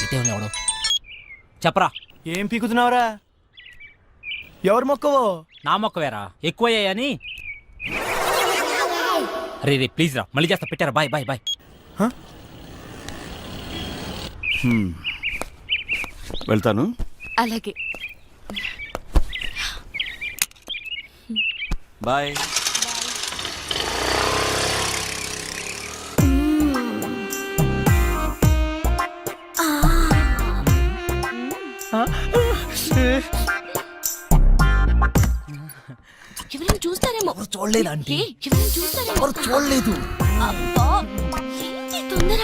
ఇటే ఎవడు చెప్పరా. ఏం పీకుతున్నావురా? ఎవరు మొక్కవో? నా మొక్క వేరా ఎక్కువయ్యాయని. రే రే ప్లీజ్ రా, మళ్ళీ చేస్తా. పెట్టారా? Bye bye bye. వెళ్తాను. అలాగే బాయ్. ఎవరైనా చూస్తారేమో. చూడలేదు అంటే ఎవరైనా చూస్తారేమో. ఎవరు చూడలేదు. అబ్బా ఏంటి తొందర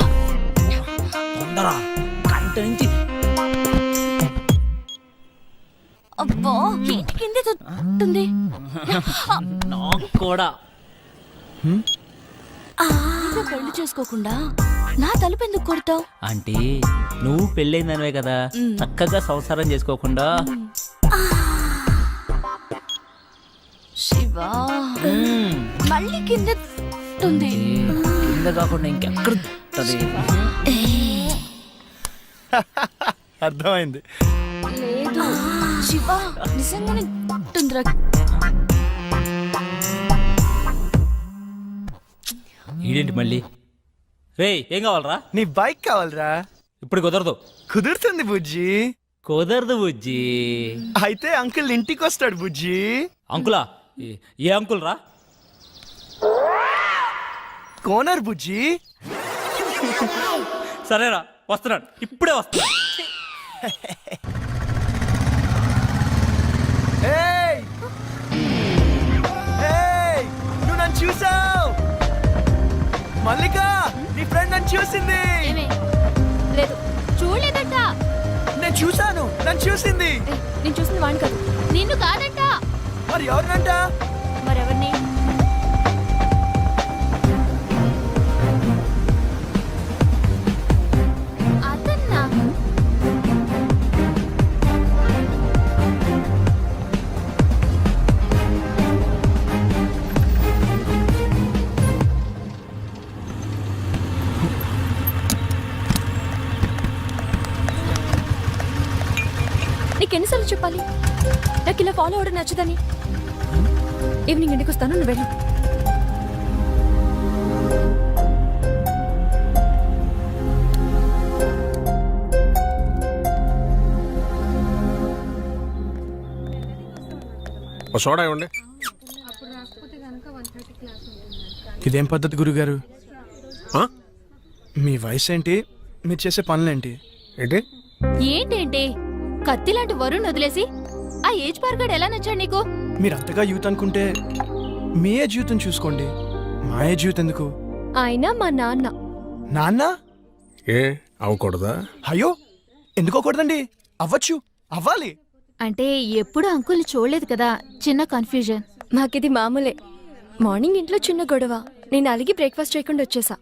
తొందర గంట నుంచి. అబ్బా ఏంటి కింద తొట్టుంది. నాకు కూడా. పెళ్లి చేసుకోకుండా నా తలుపు ఎందుకు కొడతావు? అంటే నువ్వు పెళ్ళైందనివే కదా, చక్కగా సంసారం చేసుకోకుండా. శివా మళ్ళీ కింద ఉంది. కింద కాకుండా ఇంకెక్కడ ఉంటది? అర్థమైంది. లేదు శివా నిజంగానే ఉంటుందిరా. ఈడేంటి మళ్ళీ? రే ఏం కావాలరా? నీ బైక్ కావాలరా? ఇప్పుడు కుదరదు. కుదురుతుంది బుజ్జి. కుదరదు బుజ్జి. అయితే అంకుల్ ఇంటికి వస్తాడు బుజ్జి. అంకులా? ఏ అంకుల్ రా? కోనర్ బుజ్జి. సరేరా వస్తున్నాడు, ఇప్పుడే వస్తున్నాడు. ఏయ్! ఏయ్! నువ్వు నన్ను చూసావు? మల్లిక నీ ఫ్రెండ్ నన్ను చూసింది. లేదు చూడలేదట. నేను చూసాను, నన్ను చూసింది. నేను చూసింది వాడిని కాదు, నిన్ను కాదట. మరి ఎవరినంట? మరెవరిని? అతన్నా? నీకెన్నిసార్లు చెప్పాలి నాకు ఇలా ఫాలో అవడం నచ్చదని? ఈవినింగ్ ఇంటికి వస్తాను, నువ్వు వెళ్ళు. సోడా ఇవ్వండి. ఇదేం పద్ధతి గురుగారు? మీ వయసు ఏంటి? మీరు చేసే పనులేంటి? ఏంటి ఏంటేంటి కత్తి లాంటి వరుణ్ వదిలేసి ఆ ఏజ్ పార్గాడు ఎలా నచ్చాడు నీకు? మీరు అంతగా యూత్ అనుకుంటే మీ ఏ జీవితం చూసుకోండి. మా ఏ జీవితం ఎందుకు? ఆయన మా నాన్న. నాన్న? ఏ అవ్వకూడదా? అయ్యో ఎందుకోకూడదండి, అవ్వచ్చు, అవ్వాలి. అంటే ఎప్పుడు అంకుల్ని చూడలేదు కదా, చిన్న కన్ఫ్యూజన్. మాకిది మామూలే. మార్నింగ్ ఇంట్లో చిన్న గొడవ, నేను అలిగి బ్రేక్ఫాస్ట్ చేయకుండా వచ్చేసా.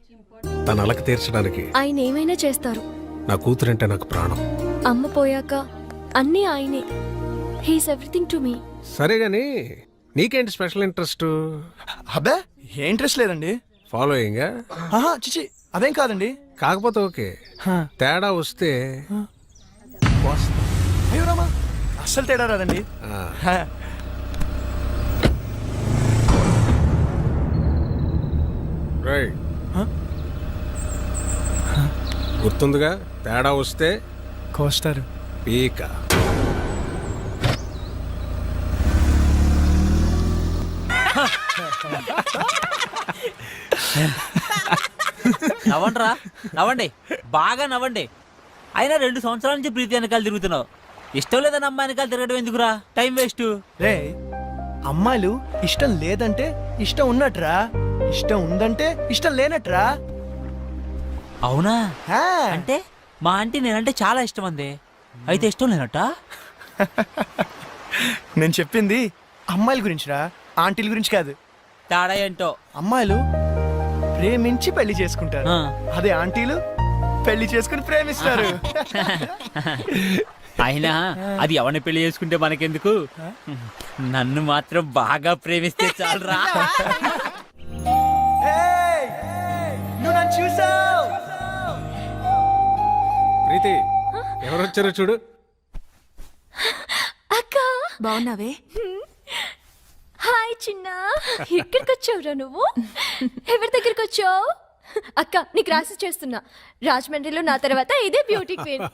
తన అలక తీర్చడానికి ఆయన ఏమైనా చేస్తారు. నా కూతురంటే నాకు ప్రాణం. అమ్మ పోయాక అన్నీ ఆయనే. He's everything to me. సరే గాని నీకేంటి స్పెషల్ ఇంట్రెస్ట్? అబ్బే ఏ ఇంట్రెస్ట్ లేదండి. ఫాలోయింగ్? ఆహా చిచి అదేం కాదండి. కాకపోతే ఓకే, తేడా వస్తే అయ్యో రామా, అస్సలు తేడా రాదండి. రైట్. గుర్తుందిగా, తేడా వస్తే కోస్తారు. పీక. నవ్వండిరా, నవ్వండి, బాగా నవ్వండి. అయినా 2 సంవత్సరాల నుంచి ప్రీతి వెనకాల తిరుగుతున్నావు. ఇష్టం లేదని అమ్మాయి వెనకాల తిరగడం ఎందుకురా? Time waste. రే అమ్మాయిలు ఇష్టం లేదంటే ఇష్టం ఉన్నట్రా, ఇష్టం ఉందంటే ఇష్టం లేనట్రా. అవునా? హా. అంటే మా ఆంటీ నేనంటే చాలా ఇష్టం అంది, అయితే ఇష్టం లేనట్ట? నేను చెప్పింది అమ్మాయిల గురించిరా, ఆంటీల గురించి కాదు. తేడా ఏంటో. అమ్మాయిలు ప్రేమించి పెళ్లి చేసుకుంటారు, అదే ఆంటీలు పెళ్లి చేసుకుని ప్రేమిస్తారు. అయినా అది ఎవరిని పెళ్లి చేసుకుంటే మనకెందుకు, నన్ను మాత్రం బాగా ప్రేమిస్తే చాలరా. నువ్వు నన్ను చూసావు? ప్రీతి ఎవరు వచ్చారో చూడు. అక్క బాగున్నావే? హాయ్ చిన్న, ఎక్కడికి వచ్చావురా నువ్వు? ఎవరి దగ్గరికి వచ్చావు? అక్క నీకు రాసి చేస్తున్నా, రాజమండ్రిలో నా తర్వాత ఇదే బ్యూటీ క్వీన్.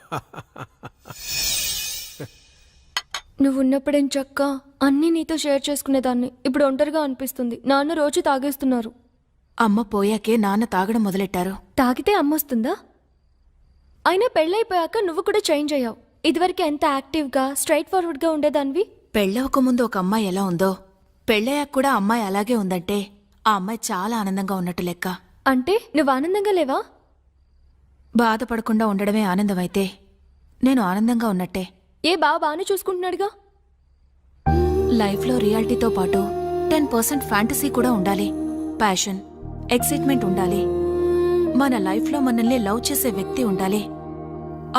నువ్వు ఉన్నప్పుడేం చక్క అన్నీ నీతో షేర్ చేసుకునేదాన్ని. ఇప్పుడు ఒంటరిగా అనిపిస్తుంది. నాన్న రోజు తాగేస్తున్నారు. అమ్మ పోయాకే నాన్న తాగడం మొదలెట్టారు. తాగితే అమ్మొస్తుందా? అయినా పెళ్ళైపోయాక నువ్వు కూడా చేంజ్ అయ్యావు. ఇదివరకు ఎంత యాక్టివ్గా స్ట్రైట్ ఫార్వర్డ్గా ఉండేదానివి. పెళ్ళవక ముందు ఒక అమ్మాయి ఎలా ఉందో పెళ్ళయ్యాక కూడా అమ్మాయి అలాగే ఉందంటే ఆ అమ్మాయి చాలా ఆనందంగా ఉన్నట్టు లెక్క. అంటే నువ్వు ఆనందంగా లేవా? బాధపడకుండా ఉండడమే ఆనందమైతే నేను ఆనందంగా ఉన్నట్టే. ఏ బాగానే చూసుకుంటున్నాడుగా. లైఫ్లో రియాలిటీతో పాటు 10% ఫ్యాంటసీ కూడా ఉండాలి. ప్యాషన్, ఎక్సైట్మెంట్ ఉండాలి. మన లైఫ్లో మనల్ని లవ్ చేసే వ్యక్తి ఉండాలి.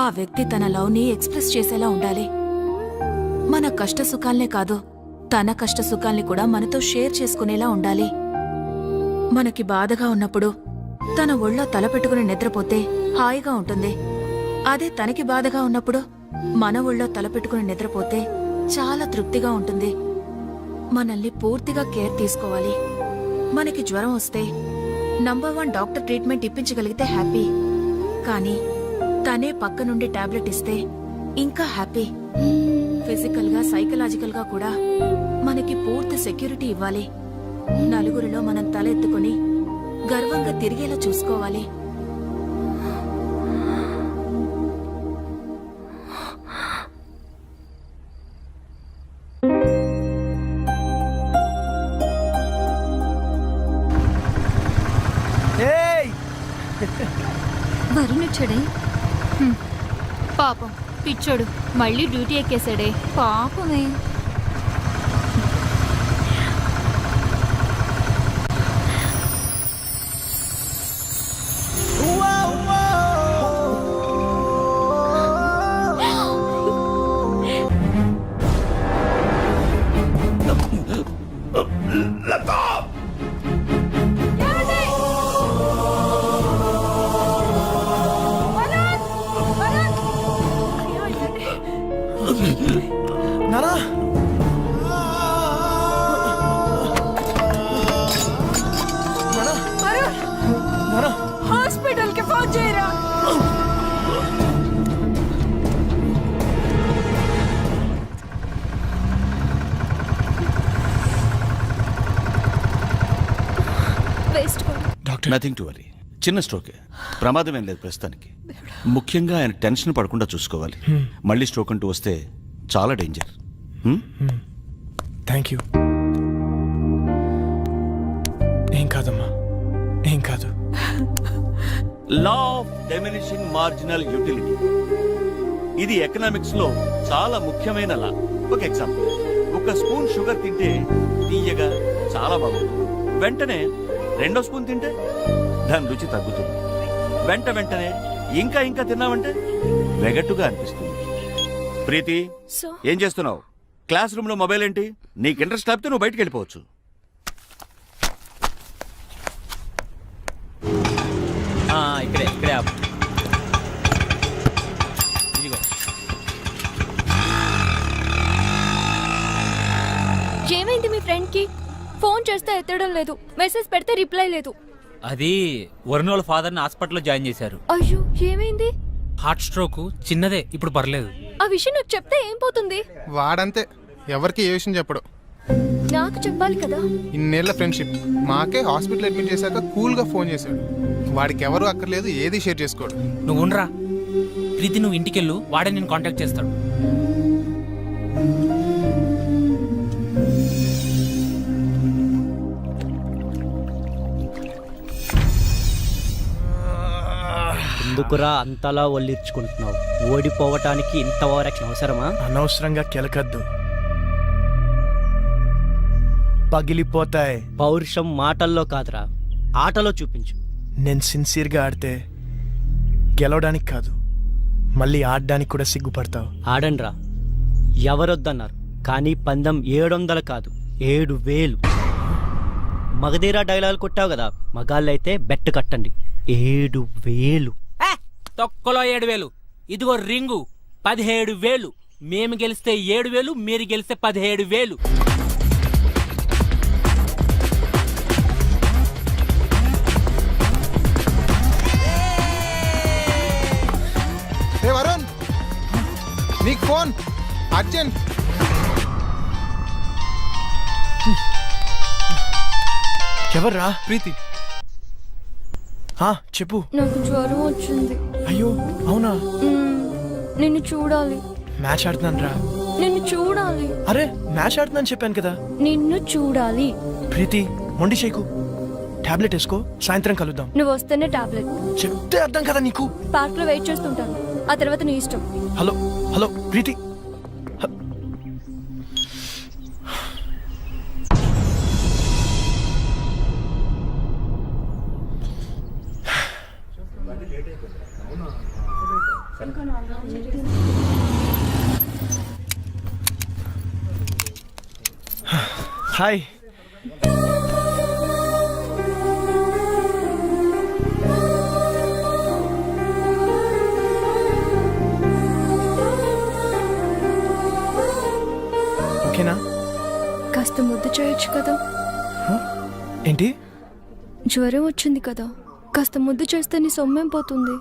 ఆ వ్యక్తి తన లవ్ని ఎక్స్ప్రెస్ చేసేలా ఉండాలి. మన కష్ట సుఖాల్నే కాదు, తన కష్ట సుఖాల్ని కూడా మనతో షేర్ చేసుకునేలా ఉండాలి. మనకి బాధగా ఉన్నప్పుడు తన ఒళ్ళో తలపెట్టుకుని నిద్రపోతే హాయిగా ఉంటుంది. అదే తనకి బాధగా ఉన్నప్పుడు మన ఒళ్ళో తలపెట్టుకుని నిద్రపోతే చాలా తృప్తిగా ఉంటుంది. మనల్ని పూర్తిగా కేర్ తీసుకోవాలి. మనకి జ్వరం వస్తే నంబర్ 1 డాక్టర్ ట్రీట్మెంట్ ఇప్పించగలిగితే హ్యాపీ. కానీ తనే పక్క నుండి టాబ్లెట్ ఇస్తే ఇంకా హ్యాపీ. ఫిజికల్ గా సైకలాజికల్ గా కూడా మనకి పూర్తి సెక్యూరిటీ ఇవ్వాలి. నలుగురిలో మనం తలెత్తుకుని గర్వంగా తిరిగేలా చూసుకోవాలి. ఏయ్ వరుణ్ వచ్చాడే. పాపం పిచ్చోడు మళ్ళీ డ్యూటీ ఎక్కేశాడే పాపమే. నానా నానా హాస్పిటల్ కి ఫోన్ చేయరా. Waste doctor nothing to worry. చిన్న స్ట్రోకే, ప్రమాదం ఏం లేదు ప్రస్తుతానికి. ముఖ్యంగా ఆయన టెన్షన్ పడకుండా చూసుకోవాలి. మళ్ళీ స్ట్రోక్ అంటూ వస్తే చాలా డేంజర్. Thank you. ఏం కాదమ్మా, ఏం కాదు. Law of diminishing marginal utility, ఇది ఎకనామిక్స్ లో చాలా ముఖ్యమైన లా. ఒక ఎగ్జాంపుల్, ఒక స్పూన్ షుగర్ తింటే తీయగా చాలా బాగుంటుంది. వెంటనే 2వ స్పూన్ తింటే దాని రుచి తగ్గుతుంది. వెంటనే ఇంకా ఇంకా తిన్నామంటే వెగట్టుగా అనిపిస్తుంది. ప్రీతి, సో ఏం చేస్తున్నావు? క్లాస్ రూమ్ లో మొబైల్ ఏంటి? నీకు ఇంట్రెస్ట్ లేకపోతే నువ్వు బయటికి వెళ్ళిపోవచ్చు. ఇక్కడే ఇక్కడే ఆపు. ఇదిగో. ఏమైంది మీ ఫ్రెండ్ కి? ఫోన్ చేస్తే ఎత్తడం లేదు, మెసేజ్ పెడితే రిప్లై లేదు. అది వరుణ్ వాళ్ళ ఫాదర్ని హాస్పిటల్లో జాయిన్ చేశారు. అయ్యో ఏమైంది? హార్ట్ స్ట్రోక్ చిన్నదే, ఇప్పుడు పర్లేదు. ఆ విషయం నాకు చెప్తే ఏం పోతుంది? వాడంతే, ఎవరికి ఏ విషయం చెప్పడు. నాకు చెప్పాలి కదా. ఇన్నేళ్ల ఫ్రెండ్షిప్, మాకే హాస్పిటల్ అడ్మిట్ చేశాక కూల్గా ఫోన్ చేశాడు. వాడికి ఎవరు అక్కర్లేదు, ఏది షేర్ చేసుకోడు. నువ్వు ఉండరా ప్రీతి, నువ్వు ఇంటికెళ్ళు, వాడే నేను కాంటాక్ట్ చేస్తాడు. ఎందుకురా అంతలా ఒల్లిర్చుకుంటున్నావు? ఓడిపోవటానికి ఇంత ఓవరాక్షన్ అవసరమా? అనవసరంగా కెలకద్దు, పగిలిపోతాయి. పౌరుషం మాటల్లో కాదురా, ఆటలో చూపించు. నేను సిన్సియర్గా ఆడితే గెలవడానికి కాదు, మళ్ళీ ఆడడానికి కూడా సిగ్గుపడతావు. ఆడండ్రా, ఎవరొద్దన్నారు? కానీ పందెం 700 కాదు, 7000. మగధీరా డైలాగ్ కొట్టావు కదా, మగాళ్ళైతే బెట్ కట్టండి. 7000. తొక్కలో 7000. ఇదిగో రింగు 17,000. మేము గెలిస్తే 7,000, మీరు గెలిస్తే 17,000. ఏ వరుణ్, నీకు ఫోన్ అర్జెంట్. ఎవర్రా? ప్రీతి. చెప్పు. నాకు జ్వరం వచ్చింది. అయ్యో అవునా? నిన్ను చూడాలి. మ్యాచ్ ఆడుతున్నాను రా. నిన్ను చూడాలి. అరే మ్యాచ్ ఆడుతున్నాను చెప్పాను కదా. నిన్ను చూడాలి. ప్రీతి మొండి చేయకు. టాబ్లెట్ వేసుకో, సాయంత్రం కలుద్దాం. నువ్వు వస్తేనే టాబ్లెట్. చెప్తే అర్థం కదా నీకు. పార్క్ లో వెయిట్ చేస్తుంటాను, ఆ తర్వాత నీ ఇష్టం. హలో హలో ప్రీతి. హాయ్. ఓకేనా? కాస్త ముద్దు చేయొచ్చు కదా. ఏంటి? జ్వరం వచ్చింది కదా, కాస్త ముద్దు చేస్తే నీ సొమ్మేం పోతుంది.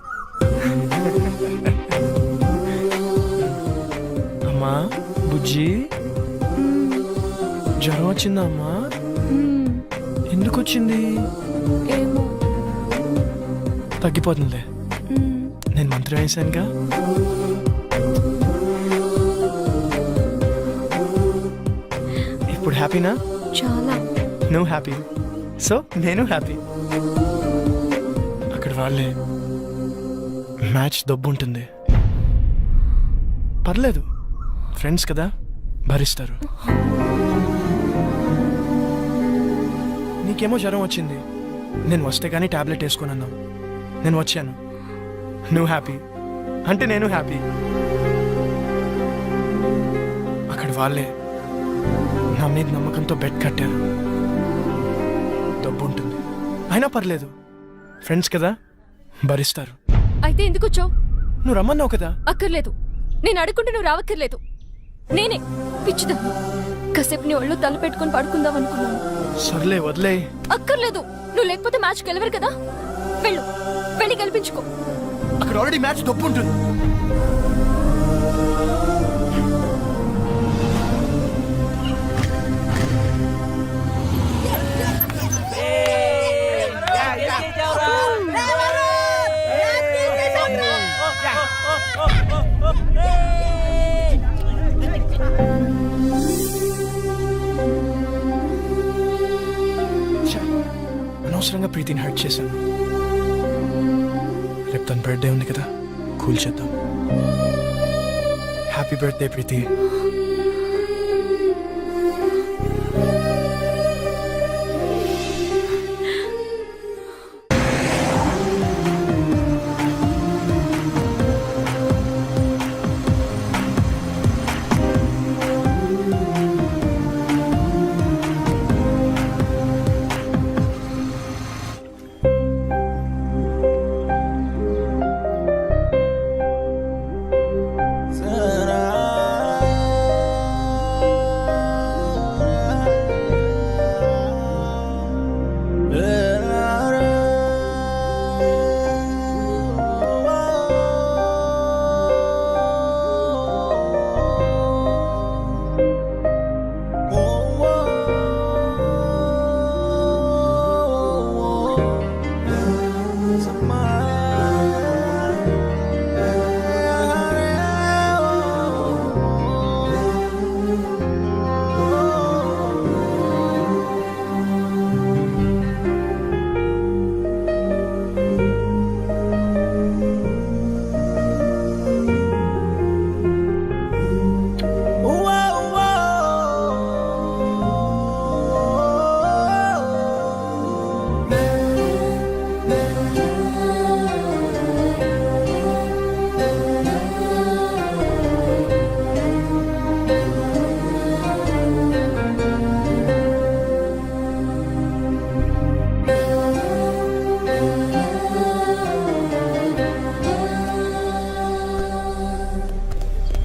అమ్మా బుజ్జి, జ్వరం వచ్చిందా అమ్మా? ఎందుకు వచ్చింది? ఏమో. తగ్గిపోతుందిలే, నేను మంత్రం వేసానుగా. ఇప్పుడు హ్యాపీనా? చాలా. నువ్వు హ్యాపీ, సో నేను హ్యాపీ. అక్కడ వాళ్ళే మ్యాచ్ దొబ్బు ఉంటుంది. పర్లేదు, ఫ్రెండ్స్ కదా, భరిస్తారు. నీకేమో జ్వరం వచ్చింది, నేను వస్తే కానీ టాబ్లెట్ వేసుకున్నాను. నేను వచ్చాను, నువ్వు హ్యాపీ అంటే నేను హ్యాపీ. అక్కడ వాళ్ళే నా మీద నమ్మకంతో బెడ్ కట్టారు. డబ్బు ఉంటుంది అయినా పర్లేదు, ఫ్రెండ్స్ కదా, భరిస్తారు. అయితే ఎందుకు వచ్చావు? నువ్వు రమ్మన్నావు కదా. అక్కర్లేదు, నేను అడుగుంటే నువ్వు రావక్కర్లేదు. నేనే పిచ్చిదా కాసేపు నీ ఒళ్ళు తల పెట్టుకొని పడుకుందాం అనుకున్నాను. సర్లే వదిలే. అక్కర్లేదు, నువ్వు లేకపోతే మ్యాచ్ గెలవరు కదా. వెళ్ళు, వెళ్ళి గెలిపించుకో. అక్కడ ఆల్రెడీ మ్యాచ్ డబ్బు ఉంటుంది. అనవసరంగా ప్రీతిని హర్ట్ చేశాను. రేపు తన బర్త్డే ఉంది కదా, కూల్ చేద్దాం. హ్యాపీ బర్త్డే ప్రీతి.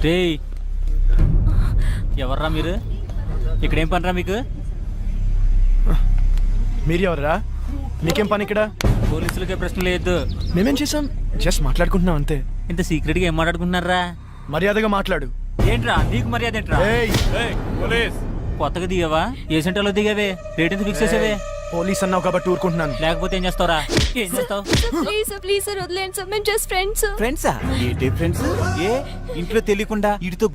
రేయ్ ఎవర్రా మీరు? ఇక్కడేం పనిరా మీకు? మీరు ఎవరా? మీకేం పని ఇక్కడ? పోలీసులకే ప్రశ్న లేదు. మేమేం చేసాం? జస్ట్ మాట్లాడుకుంటున్నాం అంతే. ఇంత సీక్రెట్గా ఏం మాట్లాడుకుంటున్నారా? మర్యాదగా మాట్లాడు. ఏంట్రా నీకు మర్యాద ఏంట్రా? ఏయ్, కొత్తగా దిగావా? ఏ సెంటర్లో దిగావే? రేట్ ఎంత ఫిక్స్ చేసేవే? పోలీస్ అన్నావు కాబట్టి ఊరుకుంటున్నాను. లేకపోతే ఏం చేస్తావురా? ఏం చేస్తావు? ప్లీజ్ సార్ వదిలేండి సార్, మేము జస్ట్ ఫ్రెండ్స్. ఫ్రెండ్సా? ఏంటి ఫ్రెండ్స్? ఏ ఇంట్లో తెలియకుండా వీడితో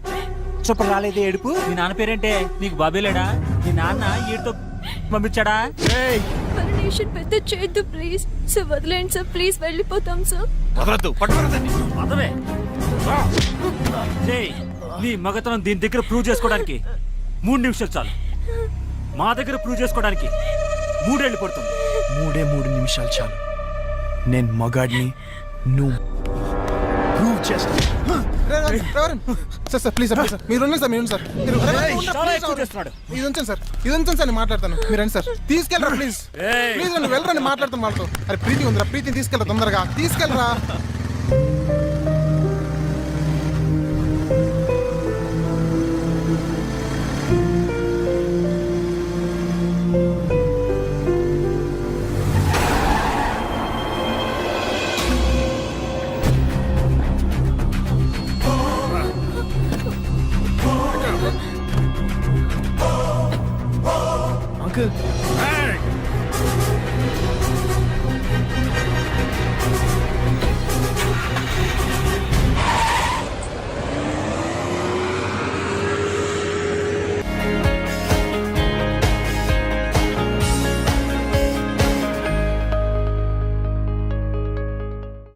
చొప్ప రాలేదే ఏడుపు? నీ నాన్న పేరేంటే? నీకు బాబే లేడా? నీ నాన్న వీడితో పంపించాడా? ఏయ్, పర్మిషన్ పెద్ద చేయొద్దు ప్లీజ్ సార్, వదిలేండి సార్ ప్లీజ్, వెళ్ళిపోతాం సార్. వదలద్దు, పట్టుకోరదండి. అదవే రేయ్, నీ మగతనం దీని దగ్గర ప్రూవ్ చేసుకోవడానికి 3 నిమిషాలు చాలు. మా దగ్గర ప్రూవ్ చేసుకోవడానికి 3 ఏళ్ళు పడుతుంది. 3 నిమిషాలు చాలు. నేను మగాడిని, నువ్వు ప్రూవ్ చేస్తా. సార్ సార్ ప్లీజ్ సార్, మీరు ఉండండి సార్, మీరు ఉండండి సార్, మీరు చాలా ఎక్కువ చేస్తున్నాడు. ఇది ఉంచండి సార్, ఇది ఉంచండి సార్, నేను మాట్లాడతాను. మీరు రండి సార్, తీసుకెళ్ళరా ప్లీజ్. ప్లీజ్ నువ్వు వెళ్ళరా, నేను మాట్లాడతాను వాళ్ళతో. అరే ప్రీతి ఉందిరా, ప్రీతిని తీసుకెళ్ళరా, తొందరగా తీసుకెళ్ళరా.